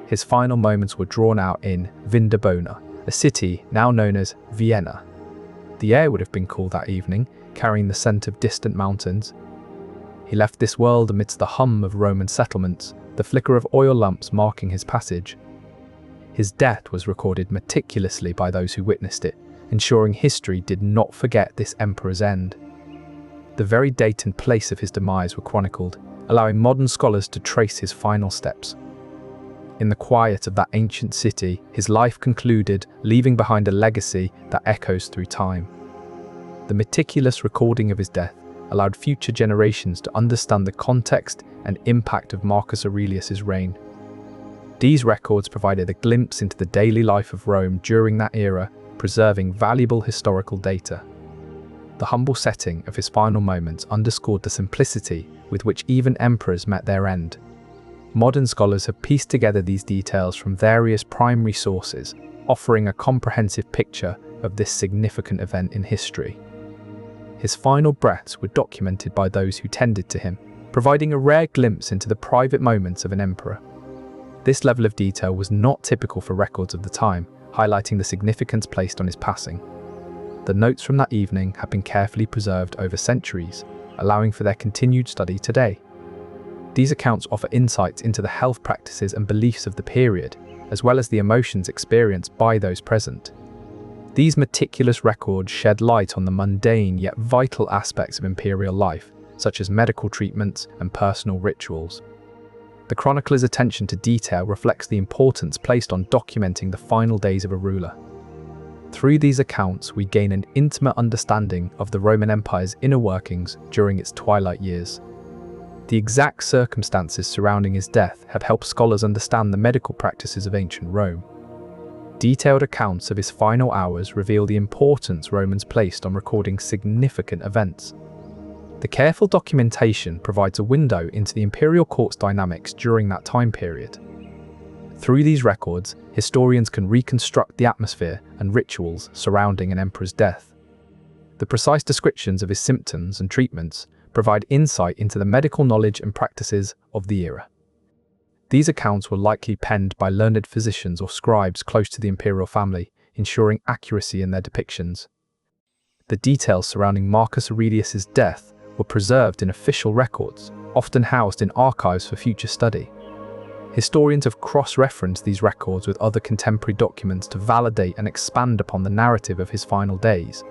His final moments were drawn out in Vindobona, a city now known as Vienna. The air would have been cool that evening, carrying the scent of distant mountains. He left this world amidst the hum of Roman settlements, the flicker of oil lamps marking his passage. His death was recorded meticulously by those who witnessed it, ensuring history did not forget this emperor's end. The very date and place of his demise were chronicled, allowing modern scholars to trace his final steps. In the quiet of that ancient city, his life concluded, leaving behind a legacy that echoes through time. The meticulous recording of his death allowed future generations to understand the context and impact of Marcus Aurelius's reign. These records provided a glimpse into the daily life of Rome during that era, preserving valuable historical data. The humble setting of his final moments underscored the simplicity with which even emperors met their end. Modern scholars have pieced together these details from various primary sources, offering a comprehensive picture of this significant event in history. His final breaths were documented by those who tended to him, providing a rare glimpse into the private moments of an emperor. This level of detail was not typical for records of the time, highlighting the significance placed on his passing. The notes from that evening have been carefully preserved over centuries, allowing for their continued study today. These accounts offer insights into the health practices and beliefs of the period, as well as the emotions experienced by those present. These meticulous records shed light on the mundane yet vital aspects of imperial life, such as medical treatments and personal rituals. The chronicler's attention to detail reflects the importance placed on documenting the final days of a ruler. Through these accounts, we gain an intimate understanding of the Roman Empire's inner workings during its twilight years. The exact circumstances surrounding his death have helped scholars understand the medical practices of ancient Rome. Detailed accounts of his final hours reveal the importance Romans placed on recording significant events. The careful documentation provides a window into the imperial court's dynamics during that time period. Through these records, historians can reconstruct the atmosphere and rituals surrounding an emperor's death. The precise descriptions of his symptoms and treatments provide insight into the medical knowledge and practices of the era. These accounts were likely penned by learned physicians or scribes close to the imperial family, ensuring accuracy in their depictions. The details surrounding Marcus Aurelius' death were preserved in official records, often housed in archives for future study. Historians have cross-referenced these records with other contemporary documents to validate and expand upon the narrative of his final days.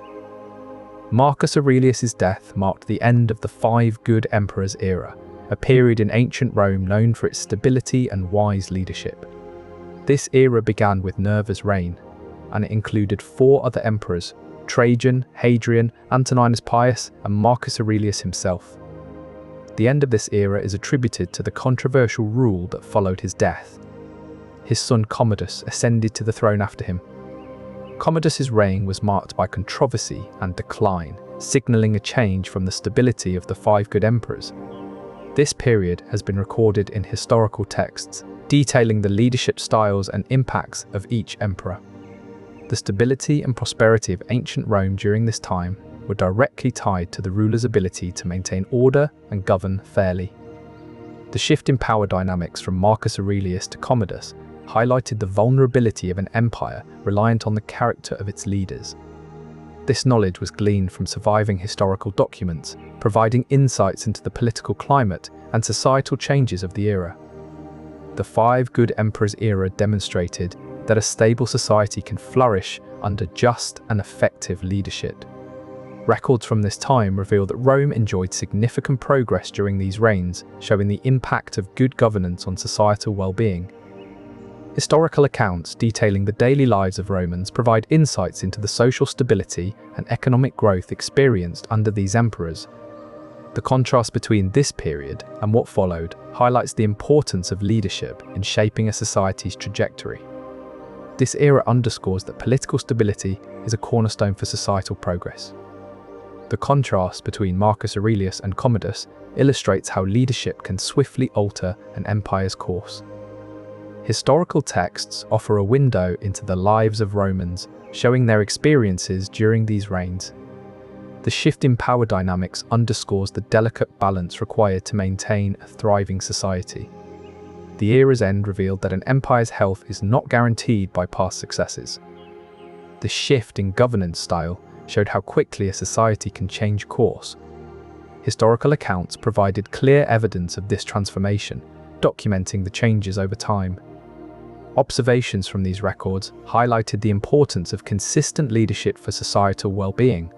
Marcus Aurelius' death marked the end of the Five Good Emperors era, a period in ancient Rome known for its stability and wise leadership. This era began with Nerva's reign, and it included 4 other emperors: Trajan, Hadrian, Antoninus Pius, and Marcus Aurelius himself. The end of this era is attributed to the controversial rule that followed his death. His son Commodus ascended to the throne after him. Commodus's reign was marked by controversy and decline, signaling a change from the stability of the 5 good emperors. This period has been recorded in historical texts, detailing the leadership styles and impacts of each emperor. The stability and prosperity of ancient Rome during this time were directly tied to the ruler's ability to maintain order and govern fairly. The shift in power dynamics from Marcus Aurelius to Commodus highlighted the vulnerability of an empire reliant on the character of its leaders. This knowledge was gleaned from surviving historical documents, providing insights into the political climate and societal changes of the era. The 5 good emperors era demonstrated that a stable society can flourish under just and effective leadership. Records from this time reveal that Rome enjoyed significant progress during these reigns, showing the impact of good governance on societal well-being. Historical accounts detailing the daily lives of Romans provide insights into the social stability and economic growth experienced under these emperors. The contrast between this period and what followed highlights the importance of leadership in shaping a society's trajectory. This era underscores that political stability is a cornerstone for societal progress. The contrast between Marcus Aurelius and Commodus illustrates how leadership can swiftly alter an empire's course. Historical texts offer a window into the lives of Romans, showing their experiences during these reigns. The shift in power dynamics underscores the delicate balance required to maintain a thriving society. The era's end revealed that an empire's health is not guaranteed by past successes. The shift in governance style showed how quickly a society can change course. Historical accounts provided clear evidence of this transformation, documenting the changes over time. Observations from these records highlighted the importance of consistent leadership for societal well-being.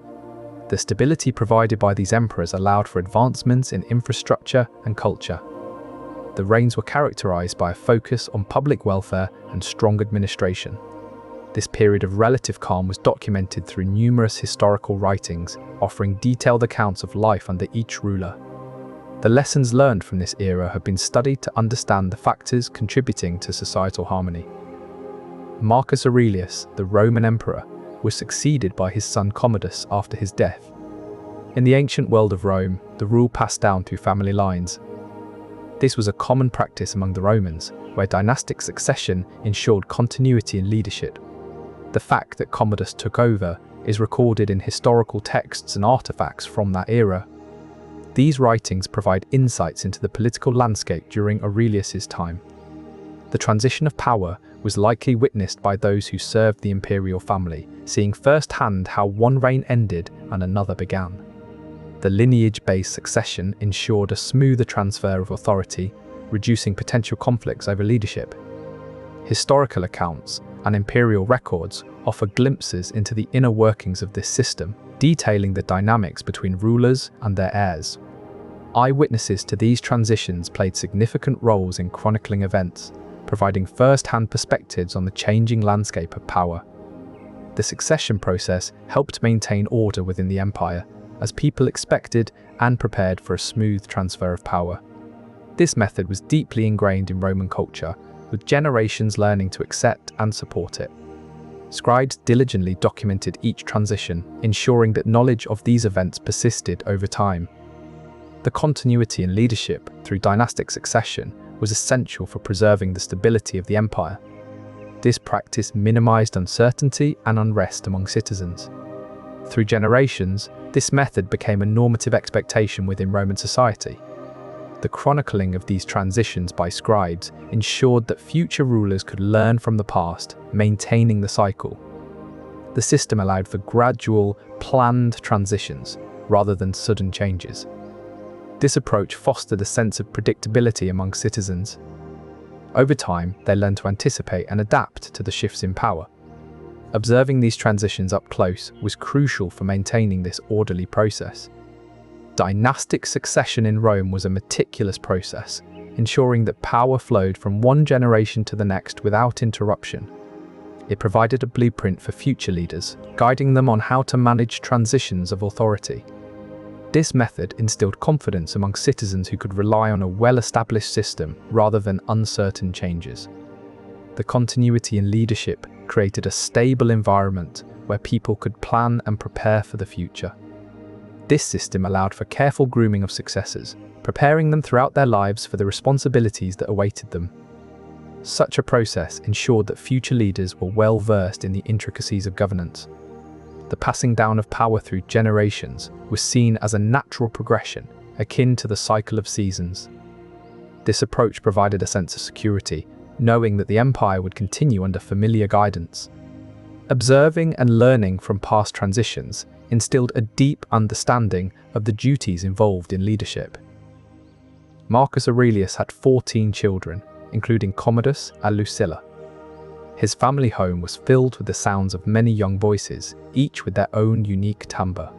The stability provided by these emperors allowed for advancements in infrastructure and culture. The reigns were characterized by a focus on public welfare and strong administration. This period of relative calm was documented through numerous historical writings, offering detailed accounts of life under each ruler. The lessons learned from this era have been studied to understand the factors contributing to societal harmony. Marcus Aurelius, the Roman emperor, was succeeded by his son Commodus after his death. In the ancient world of Rome, the rule passed down through family lines. This was a common practice among the Romans, where dynastic succession ensured continuity in leadership. The fact that Commodus took over is recorded in historical texts and artifacts from that era. These writings provide insights into the political landscape during Aurelius's time. The transition of power was likely witnessed by those who served the imperial family, seeing firsthand how one reign ended and another began. The lineage-based succession ensured a smoother transfer of authority, reducing potential conflicts over leadership. Historical accounts and imperial records offer glimpses into the inner workings of this system, detailing the dynamics between rulers and their heirs. Eyewitnesses to these transitions played significant roles in chronicling events, providing first-hand perspectives on the changing landscape of power. The succession process helped maintain order within the empire, as people expected and prepared for a smooth transfer of power. This method was deeply ingrained in Roman culture, with generations learning to accept and support it. Scribes diligently documented each transition, ensuring that knowledge of these events persisted over time. The continuity in leadership through dynastic succession was essential for preserving the stability of the empire. This practice minimized uncertainty and unrest among citizens. Through generations, this method became a normative expectation within Roman society. The chronicling of these transitions by scribes ensured that future rulers could learn from the past, maintaining the cycle. The system allowed for gradual, planned transitions rather than sudden changes. This approach fostered a sense of predictability among citizens. Over time, they learned to anticipate and adapt to the shifts in power. Observing these transitions up close was crucial for maintaining this orderly process. Dynastic succession in Rome was a meticulous process, ensuring that power flowed from one generation to the next without interruption. It provided a blueprint for future leaders, guiding them on how to manage transitions of authority. This method instilled confidence among citizens who could rely on a well-established system rather than uncertain changes. The continuity in leadership created a stable environment where people could plan and prepare for the future. This system allowed for careful grooming of successors, preparing them throughout their lives for the responsibilities that awaited them. Such a process ensured that future leaders were well versed in the intricacies of governance. The passing down of power through generations was seen as a natural progression, akin to the cycle of seasons. This approach provided a sense of security, knowing that the empire would continue under familiar guidance. Observing and learning from past transitions instilled a deep understanding of the duties involved in leadership. Marcus Aurelius had 14 children, including Commodus and Lucilla. His family home was filled with the sounds of many young voices, each with their own unique timbre.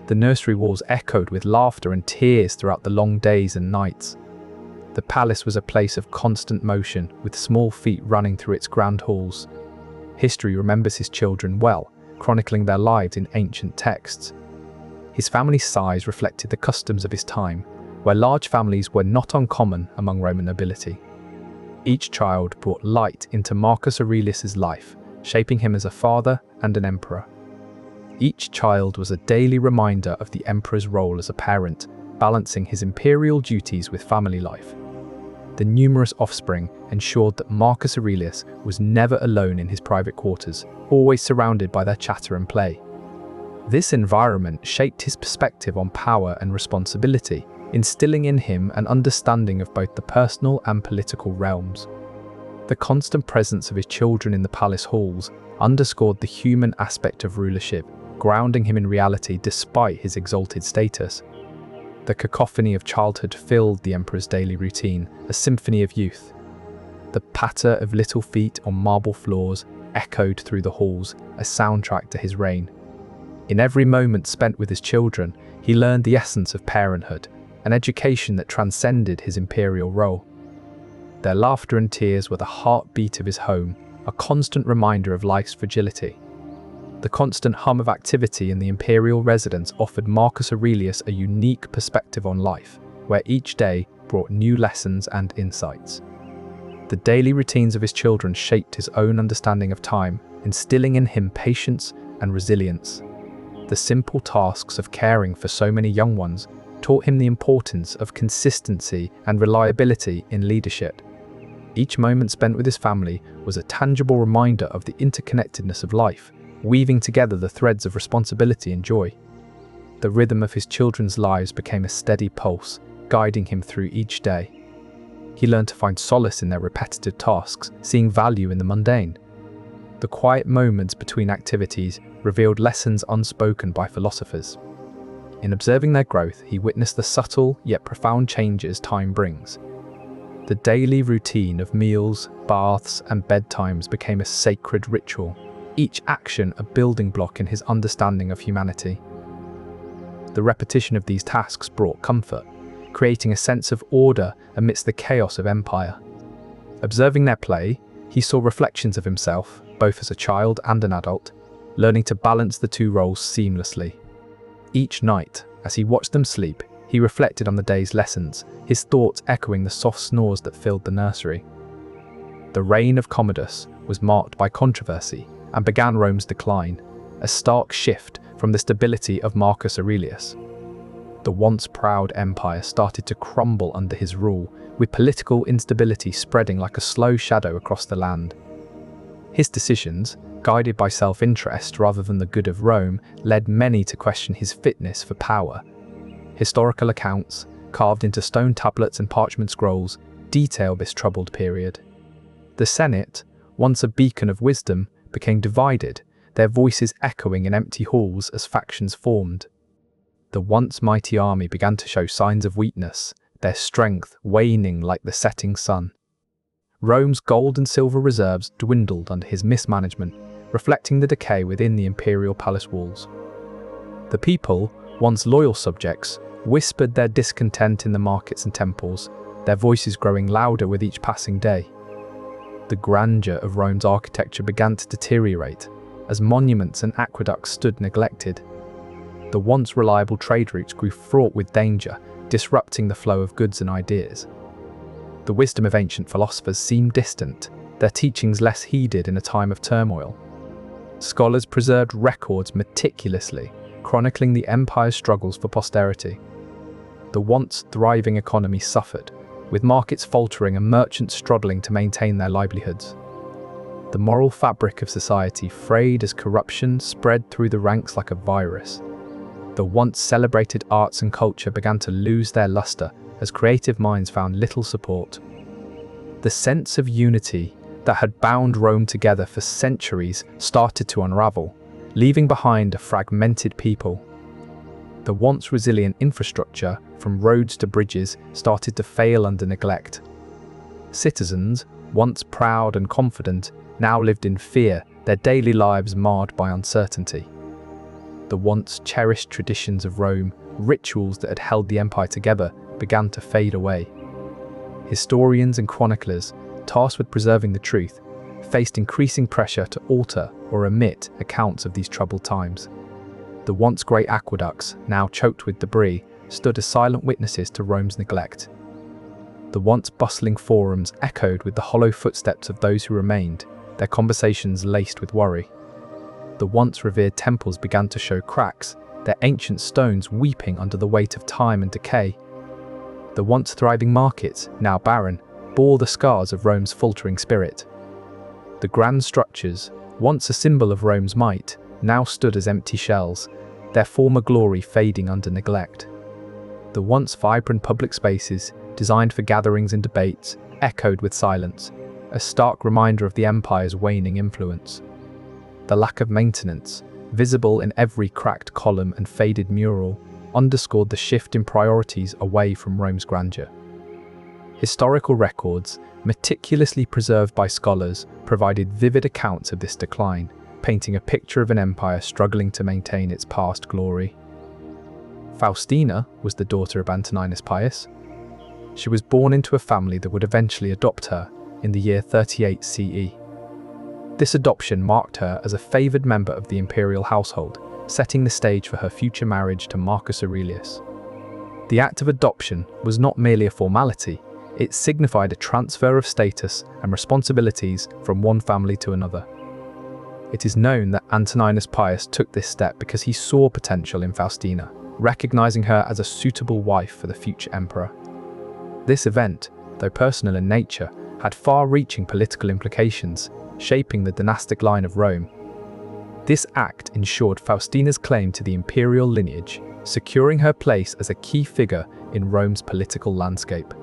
The nursery walls echoed with laughter and tears throughout the long days and nights. The palace was a place of constant motion, with small feet running through its grand halls. History remembers his children well, chronicling their lives in ancient texts. His family's size reflected the customs of his time, where large families were not uncommon among Roman nobility. Each child brought light into Marcus Aurelius's life, shaping him as a father and an emperor. Each child was a daily reminder of the emperor's role as a parent, balancing his imperial duties with family life. The numerous offspring ensured that Marcus Aurelius was never alone in his private quarters, always surrounded by their chatter and play. This environment shaped his perspective on power and responsibility, instilling in him an understanding of both the personal and political realms. The constant presence of his children in the palace halls underscored the human aspect of rulership, grounding him in reality despite his exalted status. The cacophony of childhood filled the emperor's daily routine, a symphony of youth. The patter of little feet on marble floors echoed through the halls, a soundtrack to his reign. In every moment spent with his children, he learned the essence of parenthood, an education that transcended his imperial role. Their laughter and tears were the heartbeat of his home, a constant reminder of life's fragility. The constant hum of activity in the imperial residence offered Marcus Aurelius a unique perspective on life, where each day brought new lessons and insights. The daily routines of his children shaped his own understanding of time, instilling in him patience and resilience. The simple tasks of caring for so many young ones taught him the importance of consistency and reliability in leadership. Each moment spent with his family was a tangible reminder of the interconnectedness of life, weaving together the threads of responsibility and joy. The rhythm of his children's lives became a steady pulse, guiding him through each day. He learned to find solace in their repetitive tasks, seeing value in the mundane. The quiet moments between activities revealed lessons unspoken by philosophers. In observing their growth, he witnessed the subtle yet profound changes time brings. The daily routine of meals, baths, and bedtimes became a sacred ritual, each action a building block in his understanding of humanity. The repetition of these tasks brought comfort, creating a sense of order amidst the chaos of empire. Observing their play, he saw reflections of himself, both as a child and an adult, learning to balance the two roles seamlessly. Each night, as he watched them sleep, he reflected on the day's lessons, his thoughts echoing the soft snores that filled the nursery. The reign of Commodus was marked by controversy and began Rome's decline, a stark shift from the stability of Marcus Aurelius. The once proud empire started to crumble under his rule, with political instability spreading like a slow shadow across the land. His decisions, guided by self-interest rather than the good of Rome, led many to question his fitness for power. Historical accounts, carved into stone tablets and parchment scrolls, detail this troubled period. The Senate, once a beacon of wisdom, became divided, their voices echoing in empty halls as factions formed. The once mighty army began to show signs of weakness, their strength waning like the setting sun. Rome's gold and silver reserves dwindled under his mismanagement, reflecting the decay within the imperial palace walls. The people, once loyal subjects, whispered their discontent in the markets and temples, their voices growing louder with each passing day. The grandeur of Rome's architecture began to deteriorate, as monuments and aqueducts stood neglected. The once reliable trade routes grew fraught with danger, disrupting the flow of goods and ideas. The wisdom of ancient philosophers seemed distant, their teachings less heeded in a time of turmoil. Scholars preserved records meticulously, chronicling the empire's struggles for posterity. The once thriving economy suffered, with markets faltering and merchants struggling to maintain their livelihoods. The moral fabric of society frayed as corruption spread through the ranks like a virus. The once celebrated arts and culture began to lose their luster as creative minds found little support. The sense of unity that had bound Rome together for centuries started to unravel, leaving behind a fragmented people. The once resilient infrastructure, from roads to bridges, started to fail under neglect. Citizens, once proud and confident, now lived in fear, their daily lives marred by uncertainty. The once cherished traditions of Rome, rituals that had held the empire together, began to fade away. Historians and chroniclers, tasked with preserving the truth, faced increasing pressure to alter or omit accounts of these troubled times. The once great aqueducts, now choked with debris, stood as silent witnesses to Rome's neglect. The once bustling forums echoed with the hollow footsteps of those who remained, their conversations laced with worry. The once revered temples began to show cracks, their ancient stones weeping under the weight of time and decay. The once thriving markets, now barren, bore the scars of Rome's faltering spirit. The grand structures, once a symbol of Rome's might, now stood as empty shells, their former glory fading under neglect. The once vibrant public spaces, designed for gatherings and debates, echoed with silence, a stark reminder of the empire's waning influence. The lack of maintenance, visible in every cracked column and faded mural, underscored the shift in priorities away from Rome's grandeur. Historical records, meticulously preserved by scholars, provided vivid accounts of this decline, painting a picture of an empire struggling to maintain its past glory. Faustina was the daughter of Antoninus Pius. She was born into a family that would eventually adopt her in the year 38 CE. This adoption marked her as a favoured member of the imperial household, setting the stage for her future marriage to Marcus Aurelius. The act of adoption was not merely a formality, it signified a transfer of status and responsibilities from one family to another. It is known that Antoninus Pius took this step because he saw potential in Faustina, recognizing her as a suitable wife for the future emperor. This event, though personal in nature, had far-reaching political implications, shaping the dynastic line of Rome. This act ensured Faustina's claim to the imperial lineage, securing her place as a key figure in Rome's political landscape.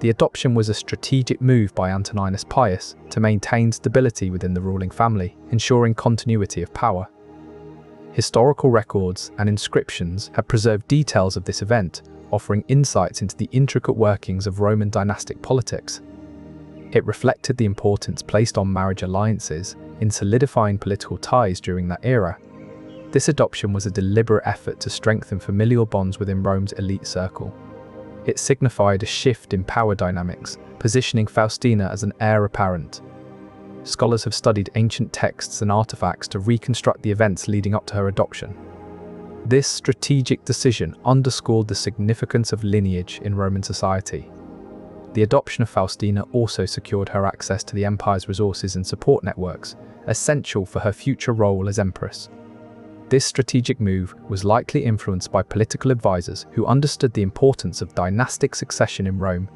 The adoption was a strategic move by Antoninus Pius to maintain stability within the ruling family, ensuring continuity of power. Historical records and inscriptions have preserved details of this event, offering insights into the intricate workings of Roman dynastic politics. It reflected the importance placed on marriage alliances in solidifying political ties during that era. This adoption was a deliberate effort to strengthen familial bonds within Rome's elite circle. It signified a shift in power dynamics, positioning Faustina as an heir apparent. Scholars have studied ancient texts and artifacts to reconstruct the events leading up to her adoption. This strategic decision underscored the significance of lineage in Roman society. The adoption of Faustina also secured her access to the empire's resources and support networks, essential for her future role as empress. This strategic move was likely influenced by political advisors who understood the importance of dynastic succession in Rome.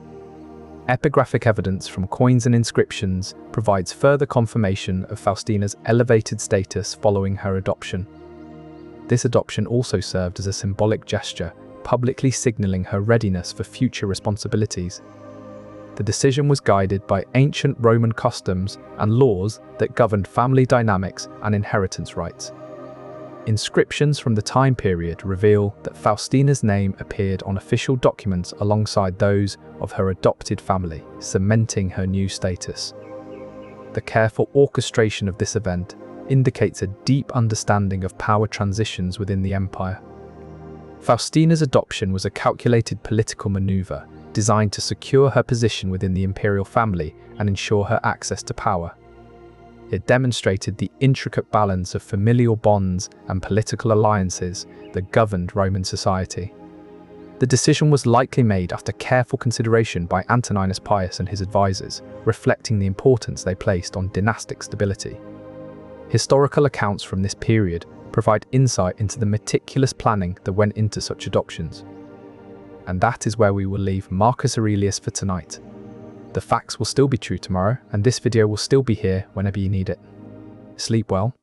Epigraphic evidence from coins and inscriptions provides further confirmation of Faustina's elevated status following her adoption. This adoption also served as a symbolic gesture, publicly signaling her readiness for future responsibilities. The decision was guided by ancient Roman customs and laws that governed family dynamics and inheritance rights. Inscriptions from the time period reveal that Faustina's name appeared on official documents alongside those of her adopted family, cementing her new status. The careful orchestration of this event indicates a deep understanding of power transitions within the empire. Faustina's adoption was a calculated political maneuver designed to secure her position within the imperial family and ensure her access to power. It demonstrated the intricate balance of familial bonds and political alliances that governed Roman society. The decision was likely made after careful consideration by Antoninus Pius and his advisors, reflecting the importance they placed on dynastic stability. Historical accounts from this period provide insight into the meticulous planning that went into such adoptions. And that is where we will leave Marcus Aurelius for tonight. The facts will still be true tomorrow, and this video will still be here whenever you need it. Sleep well.